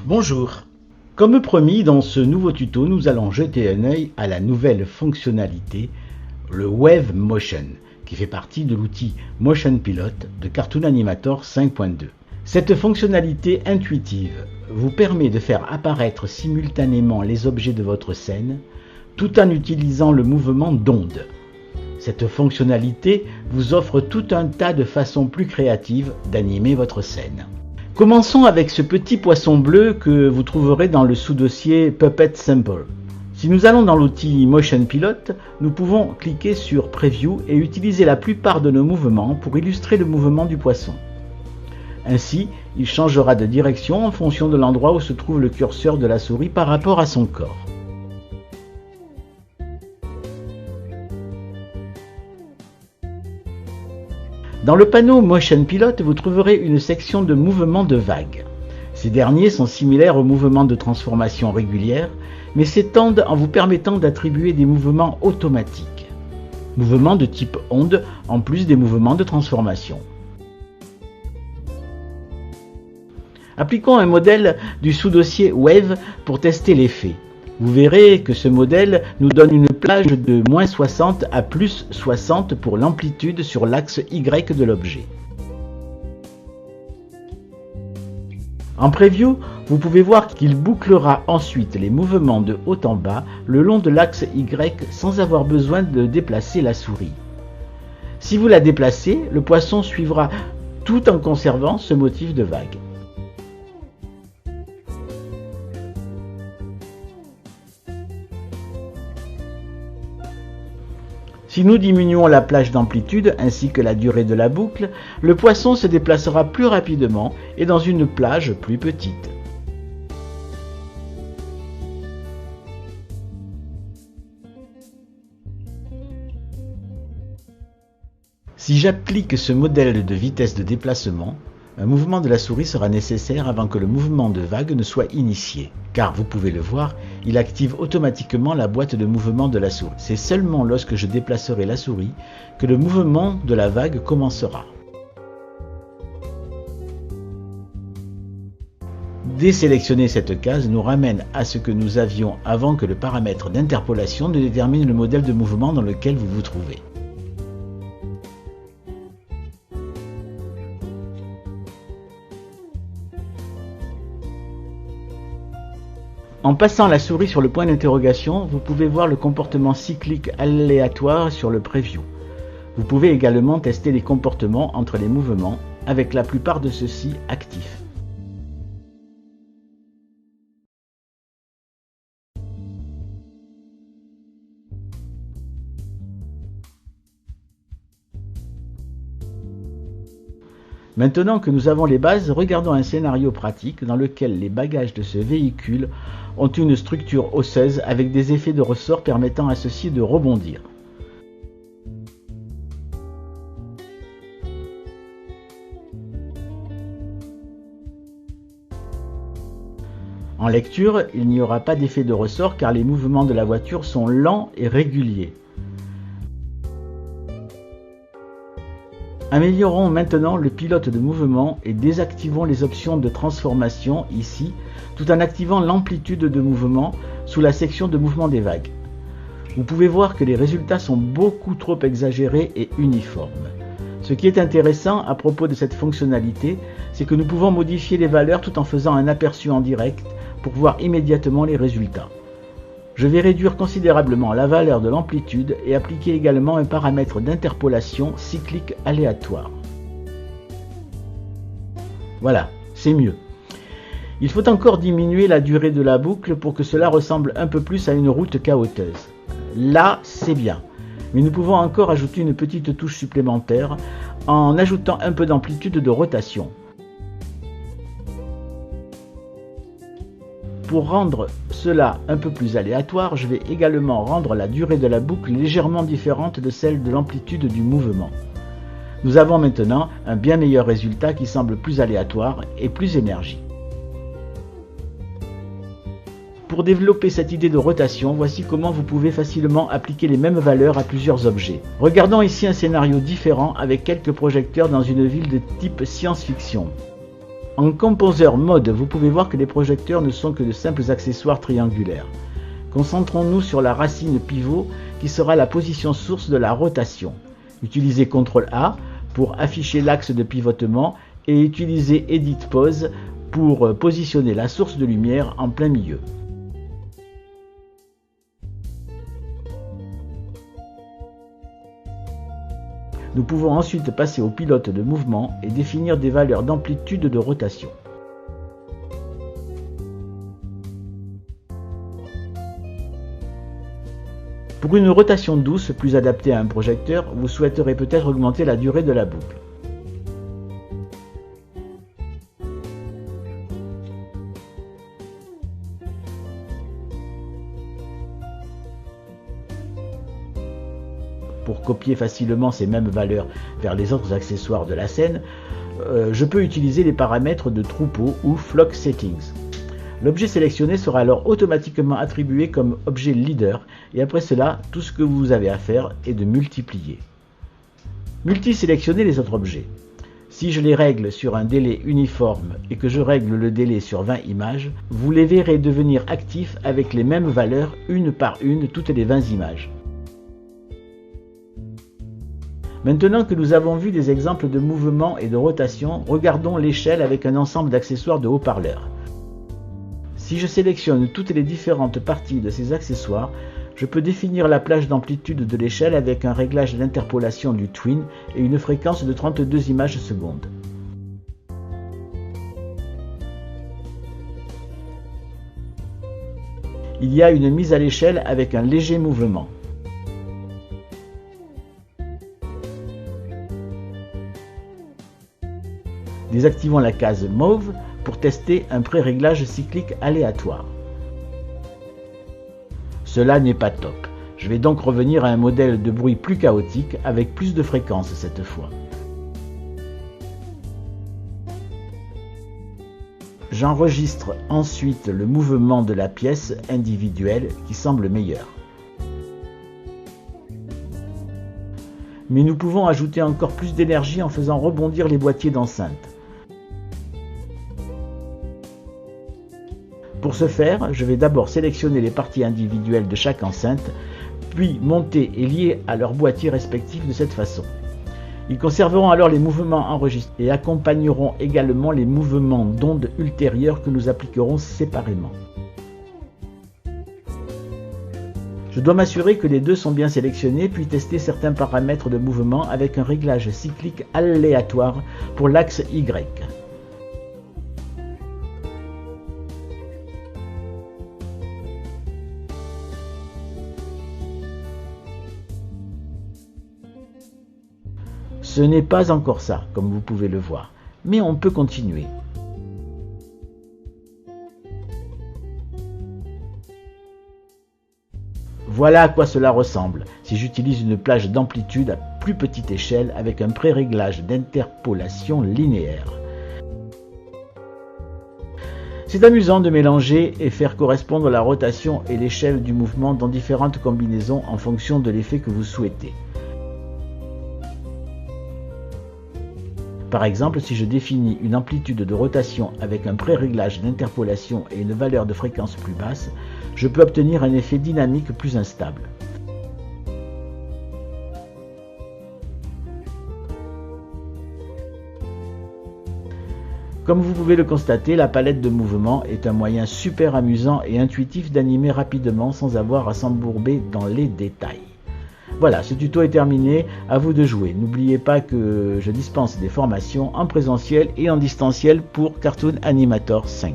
Bonjour. Comme promis, dans ce nouveau tuto, nous allons jeter un œil à la nouvelle fonctionnalité, le Wave Motion, qui fait partie de l'outil Motion Pilot de Cartoon Animator 5.2. Cette fonctionnalité intuitive vous permet de faire apparaître simultanément les objets de votre scène, tout en utilisant le mouvement d'onde. Cette fonctionnalité vous offre tout un tas de façons plus créatives d'animer votre scène. Commençons avec ce petit poisson bleu que vous trouverez dans le sous-dossier Puppet Sample. Si nous allons dans l'outil Motion Pilot, nous pouvons cliquer sur Preview et utiliser la plupart de nos mouvements pour illustrer le mouvement du poisson. Ainsi, il changera de direction en fonction de l'endroit où se trouve le curseur de la souris par rapport à son corps. Dans le panneau Motion Pilot, vous trouverez une section de mouvements de vagues. Ces derniers sont similaires aux mouvements de transformation régulière, mais s'étendent en vous permettant d'attribuer des mouvements automatiques. Mouvements de type onde, en plus des mouvements de transformation. Appliquons un modèle du sous-dossier Wave pour tester l'effet. Vous verrez que ce modèle nous donne une plage de -60 à +60 pour l'amplitude sur l'axe Y de l'objet. En preview, vous pouvez voir qu'il bouclera ensuite les mouvements de haut en bas le long de l'axe Y sans avoir besoin de déplacer la souris. Si vous la déplacez, le poisson suivra tout en conservant ce motif de vague. Si nous diminuons la plage d'amplitude ainsi que la durée de la boucle, le poisson se déplacera plus rapidement et dans une plage plus petite. Si j'applique ce modèle de vitesse de déplacement, un mouvement de la souris sera nécessaire avant que le mouvement de vague ne soit initié. Car vous pouvez le voir, il active automatiquement la boîte de mouvement de la souris. C'est seulement lorsque je déplacerai la souris que le mouvement de la vague commencera. Désélectionner cette case nous ramène à ce que nous avions avant que le paramètre d'interpolation ne détermine le modèle de mouvement dans lequel vous vous trouvez. En passant la souris sur le point d'interrogation, vous pouvez voir le comportement cyclique aléatoire sur le preview. Vous pouvez également tester les comportements entre les mouvements, avec la plupart de ceux-ci actifs. Maintenant que nous avons les bases, regardons un scénario pratique dans lequel les bagages de ce véhicule ont une structure osseuse avec des effets de ressort permettant à ceux-ci de rebondir. En lecture, il n'y aura pas d'effet de ressort car les mouvements de la voiture sont lents et réguliers. Améliorons maintenant le pilote de mouvement et désactivons les options de transformation ici, tout en activant l'amplitude de mouvement sous la section de mouvement des vagues. Vous pouvez voir que les résultats sont beaucoup trop exagérés et uniformes. Ce qui est intéressant à propos de cette fonctionnalité, c'est que nous pouvons modifier les valeurs tout en faisant un aperçu en direct pour voir immédiatement les résultats. Je vais réduire considérablement la valeur de l'amplitude et appliquer également un paramètre d'interpolation cyclique aléatoire. Voilà, c'est mieux. Il faut encore diminuer la durée de la boucle pour que cela ressemble un peu plus à une route cahoteuse. Là, c'est bien. Mais nous pouvons encore ajouter une petite touche supplémentaire en ajoutant un peu d'amplitude de rotation. Pour rendre cela un peu plus aléatoire, je vais également rendre la durée de la boucle légèrement différente de celle de l'amplitude du mouvement. Nous avons maintenant un bien meilleur résultat qui semble plus aléatoire et plus énergie. Pour développer cette idée de rotation, voici comment vous pouvez facilement appliquer les mêmes valeurs à plusieurs objets. Regardons ici un scénario différent avec quelques projecteurs dans une ville de type science-fiction. En Composer Mode, vous pouvez voir que les projecteurs ne sont que de simples accessoires triangulaires. Concentrons-nous sur la racine pivot qui sera la position source de la rotation. Utilisez CTRL A pour afficher l'axe de pivotement et utilisez Edit Pose pour positionner la source de lumière en plein milieu. Nous pouvons ensuite passer au pilote de mouvement et définir des valeurs d'amplitude de rotation. Pour une rotation douce plus adaptée à un projecteur, vous souhaiterez peut-être augmenter la durée de la boucle. Pour copier facilement ces mêmes valeurs vers les autres accessoires de la scène, je peux utiliser les paramètres de troupeau ou Flock Settings. L'objet sélectionné sera alors automatiquement attribué comme objet leader et après cela, tout ce que vous avez à faire est de multiplier. Multisélectionner les autres objets. Si je les règle sur un délai uniforme et que je règle le délai sur 20 images, vous les verrez devenir actifs avec les mêmes valeurs une par une toutes les 20 images. Maintenant que nous avons vu des exemples de mouvement et de rotation, regardons l'échelle avec un ensemble d'accessoires de haut-parleurs. Si je sélectionne toutes les différentes parties de ces accessoires, je peux définir la plage d'amplitude de l'échelle avec un réglage d'interpolation du twin et une fréquence de 32 images secondes. Il y a une mise à l'échelle avec un léger mouvement. Désactivons la case mauve pour tester un pré-réglage cyclique aléatoire. Cela n'est pas top. Je vais donc revenir à un modèle de bruit plus chaotique avec plus de fréquences cette fois. J'enregistre ensuite le mouvement de la pièce individuelle qui semble meilleur. Mais nous pouvons ajouter encore plus d'énergie en faisant rebondir les boîtiers d'enceinte. Pour ce faire, je vais d'abord sélectionner les parties individuelles de chaque enceinte, puis monter et lier à leurs boîtiers respectifs de cette façon. Ils conserveront alors les mouvements enregistrés et accompagneront également les mouvements d'ondes ultérieurs que nous appliquerons séparément. Je dois m'assurer que les deux sont bien sélectionnés, puis tester certains paramètres de mouvement avec un réglage cyclique aléatoire pour l'axe Y. Ce n'est pas encore ça, comme vous pouvez le voir, mais on peut continuer. Voilà à quoi cela ressemble si j'utilise une plage d'amplitude à plus petite échelle avec un pré-réglage d'interpolation linéaire. C'est amusant de mélanger et faire correspondre la rotation et l'échelle du mouvement dans différentes combinaisons en fonction de l'effet que vous souhaitez. Par exemple, si je définis une amplitude de rotation avec un pré-réglage d'interpolation et une valeur de fréquence plus basse, je peux obtenir un effet dynamique plus instable. Comme vous pouvez le constater, la palette de mouvements est un moyen super amusant et intuitif d'animer rapidement sans avoir à s'embourber dans les détails. Voilà, ce tuto est terminé, à vous de jouer. N'oubliez pas que je dispense des formations en présentiel et en distanciel pour Cartoon Animator 5.